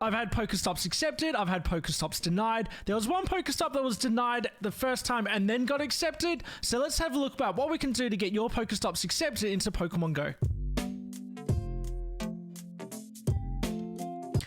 I've had Pokestops accepted, I've had Pokestops denied. There was one Pokestop that was denied the first time and then got accepted. So let's have a look about what we can do to get your Pokestops accepted into Pokemon Go.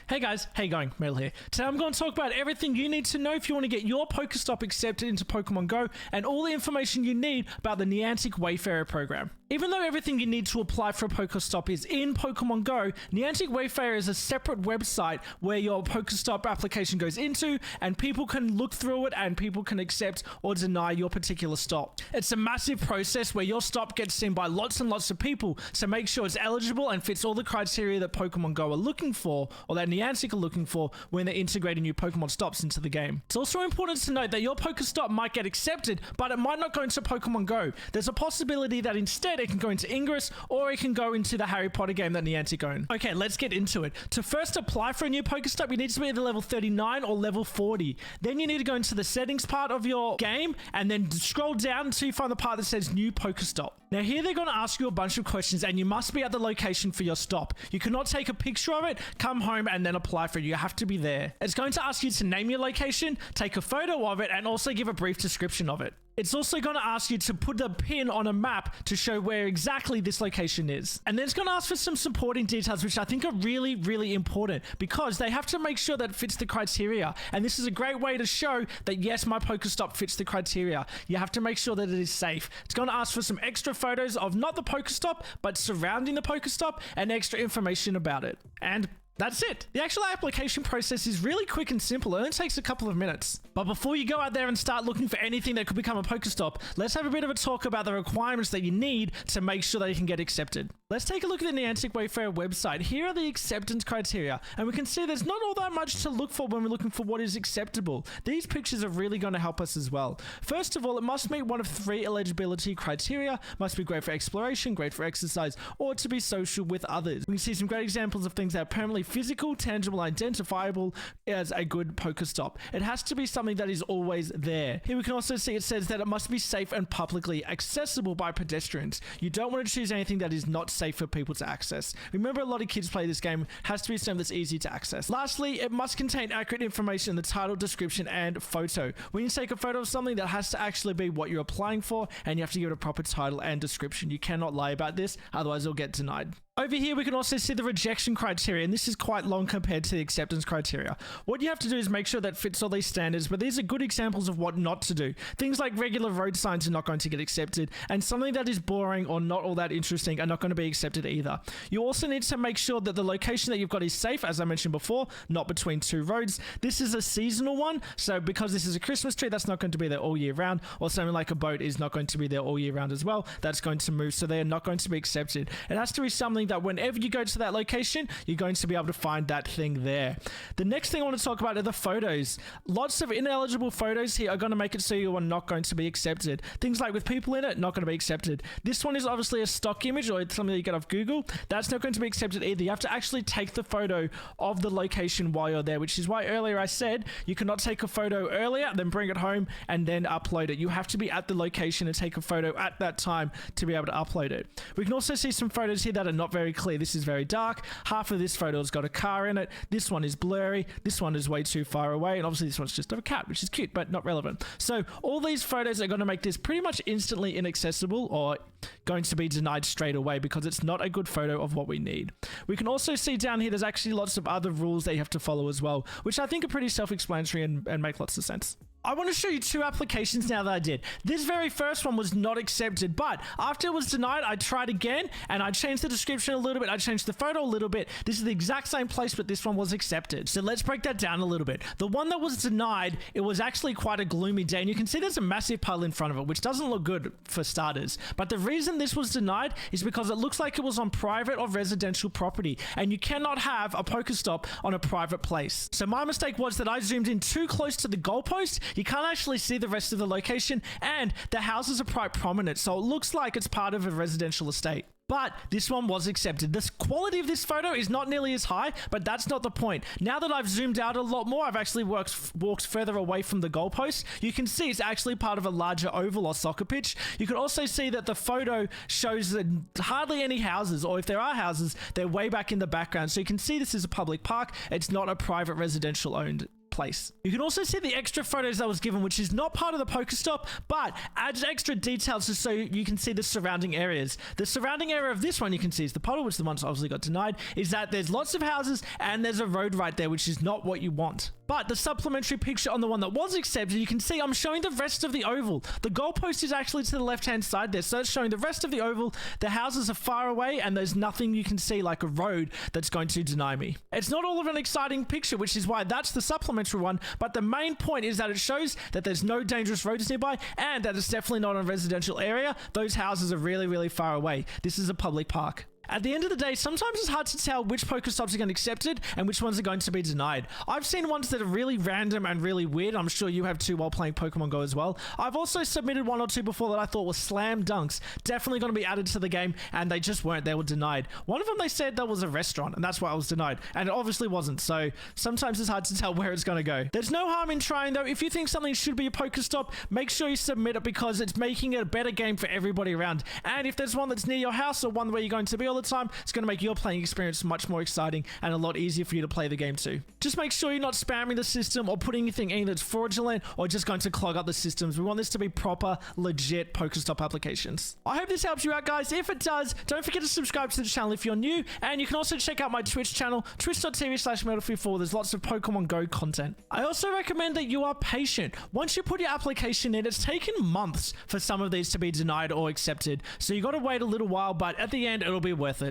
Hey guys, how you going? Metal here. Today I'm going to talk about everything you need to know if you want to get your Pokestop accepted into Pokemon Go and all the information you need about the Niantic Wayfarer program. Even though everything you need to apply for a Pokestop is in Pokemon Go, Niantic Wayfarer is a separate website where your Pokestop application goes into and people can look through it and people can accept or deny your particular stop. It's a massive process where your stop gets seen by lots and lots of people, so make sure it's eligible and fits all the criteria that Pokemon Go are looking for or that Niantic are looking for when they're integrating new Pokemon stops into the game. It's also important to note that your Pokestop might get accepted, but it might not go into Pokemon Go. There's a possibility that instead it can go into Ingress or it can go into the Harry Potter game that Niantic own. Okay, let's get into it. To first apply for a new Pokestop, you need to be either level 39 or level 40. Then you need to go into the settings part of your game and then scroll down until you find the part that says new Pokestop. Now here they're going to ask you a bunch of questions and you must be at the location for your stop. You cannot take a picture of it, come home and then apply for it. You have to be there. It's going to ask you to name your location, take a photo of it, and also give a brief description of it. It's also going to ask you to put a pin on a map to show where exactly this location is. And then it's going to ask for some supporting details, which I think are really, really important because they have to make sure that it fits the criteria. And this is a great way to show that, yes, my Pokestop fits the criteria. You have to make sure that it is safe. It's going to ask for some extra photos of not the Pokestop, but surrounding the Pokestop and extra information about it. And that's it. The actual application process is really quick and simple. It only takes a couple of minutes. But before you go out there and start looking for anything that could become a Pokestop, let's have a bit of a talk about the requirements that you need to make sure that you can get accepted. Let's take a look at the Niantic Wayfarer website. Here are the acceptance criteria, and we can see there's not all that much to look for when we're looking for what is acceptable. These pictures are really going to help us as well. First of all, it must meet one of 3 eligibility criteria, must be great for exploration, great for exercise, or to be social with others. We can see some great examples of things that are permanently physical, tangible, identifiable as a good Pokestop. It has to be something that is always there. Here we can also see it says that it must be safe and publicly accessible by pedestrians. You don't want to choose anything that is not safe for people to access. Remember, a lot of kids play this game. It has to be something that's easy to access. Lastly, it must contain accurate information in the title, description, and photo. When you take a photo of something, that has to actually be what you're applying for, and you have to give it a proper title and description. You cannot lie about this, otherwise it'll get denied. Over here, we can also see the rejection criteria, and this is quite long compared to the acceptance criteria. What you have to do is make sure that fits all these standards, but these are good examples of what not to do. Things like regular road signs are not going to get accepted, and something that is boring or not all that interesting are not going to be accepted either. You also need to make sure that the location that you've got is safe, as I mentioned before, not between 2 roads. This is a seasonal one, so because this is a Christmas tree, that's not going to be there all year round, or something like a boat is not going to be there all year round as well. That's going to move, so they're not going to be accepted. It has to be something that whenever you go to that location, you're going to be able to find that thing there. The next thing I want to talk about are the photos. Lots of ineligible photos here are going to make it so you are not going to be accepted. Things like with people in it, not going to be accepted. This one is obviously a stock image or it's something that you get off Google. That's not going to be accepted either. You have to actually take the photo of the location while you're there, which is why earlier I said you cannot take a photo earlier, then bring it home and then upload it. You have to be at the location and take a photo at that time to be able to upload it. We can also see some photos here that are not very clear. This is very dark. Half of this photo has got a car in it. This one is blurry. This one is way too far away. And obviously this one's just of a cat, which is cute, but not relevant. So all these photos are going to make this pretty much instantly inaccessible or going to be denied straight away because it's not a good photo of what we need. We can also see down here there's actually lots of other rules that you have to follow as well, which I think are pretty self-explanatory and make lots of sense. I want to show you 2 applications now that I did. This very first one was not accepted, but after it was denied, I tried again and I changed the description a little bit. I changed the photo a little bit. This is the exact same place, but this one was accepted. So let's break that down a little bit. The one that was denied, it was actually quite a gloomy day, and you can see there's a massive puddle in front of it, which doesn't look good for starters. But the reason this was denied is because it looks like it was on private or residential property, and you cannot have a Pokestop on a private place. So my mistake was that I zoomed in too close to the goalpost. You can't actually see the rest of the location, and the houses are quite prominent, so it looks like it's part of a residential estate. but this one was accepted. The quality of this photo is not nearly as high, but that's not the point. Now that I've zoomed out a lot more, I've actually walked further away from the goalpost. You can see it's actually part of a larger oval or soccer pitch. You can also see that the photo shows hardly any houses, or if there are houses, they're way back in the background. So you can see this is a public park. It's not a private residential owned place. You can also see the extra photos I was given, which is not part of the Pokestop, but adds extra details just so you can see the surrounding areas. The surrounding area of this one you can see is the puddle, which the ones obviously got denied, is that there's lots of houses and there's a road right there, which is not what you want. But the supplementary picture on the one that was accepted, you can see I'm showing the rest of the oval. The goalpost is actually to the left-hand side there, so it's showing the rest of the oval. The houses are far away and there's nothing you can see like a road that's going to deny me. It's not all of an exciting picture, which is why that's the supplementary one, but the main point is that it shows that there's no dangerous roads nearby and that it's definitely not a residential area. Those houses are really, really far away. This is a public park. At the end of the day, sometimes it's hard to tell which Pokestops are going to be accepted and which ones are going to be denied. I've seen ones that are really random and really weird. I'm sure you have too while playing Pokemon Go as well. I've also submitted one or two before that I thought were slam dunks. Definitely going to be added to the game, and they just weren't. They were denied. One of them, they said that was a restaurant, and that's why I was denied. And it obviously wasn't, so sometimes it's hard to tell where it's going to go. There's no harm in trying, though. If you think something should be a Pokestop, make sure you submit it because it's making it a better game for everybody around. And if there's one that's near your house or one where you're going to be all the time, it's going to make your playing experience much more exciting and a lot easier for you to play the game too. Just make sure you're not spamming the system or putting anything in that's fraudulent or just going to clog up the systems. We want this to be proper, legit Pokestop applications. I hope this helps you out, guys. If it does, don't forget to subscribe to the channel if you're new, and you can also check out my Twitch channel, twitch.tv/Metal34. There's lots of Pokemon Go content. I also recommend that you are patient. Once you put your application in, it's taken months for some of these to be denied or accepted, so you got to wait a little while, but at the end, it'll be worth it.